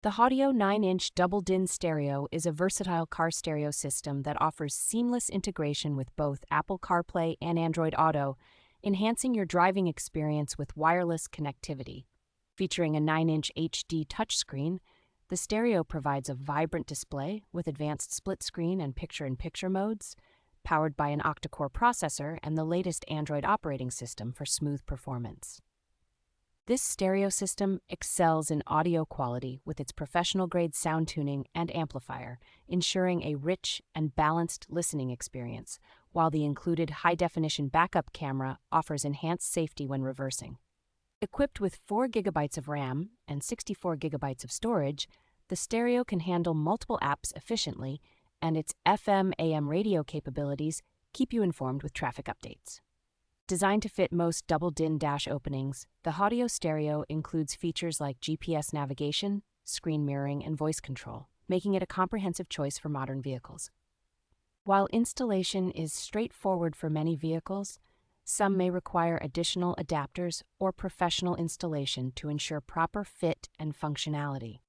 The Haudio 9-inch double-din stereo is a versatile car stereo system that offers seamless integration with both Apple CarPlay and Android Auto, enhancing your driving experience with wireless connectivity. Featuring a 9-inch HD touchscreen, the stereo provides a vibrant display with advanced split-screen and picture-in-picture modes, powered by an octa-core processor and the latest Android operating system for smooth performance. This stereo system excels in audio quality with its professional-grade sound tuning and amplifier, ensuring a rich and balanced listening experience, while the included high-definition backup camera offers enhanced safety when reversing. Equipped with 4 GB of RAM and 64 GB of storage, the stereo can handle multiple apps efficiently, and its FM/AM radio capabilities keep you informed with traffic updates. Designed to fit most double-din dash openings, the Haudio stereo includes features like GPS navigation, screen mirroring, and voice control, making it a comprehensive choice for modern vehicles. While installation is straightforward for many vehicles, some may require additional adapters or professional installation to ensure proper fit and functionality.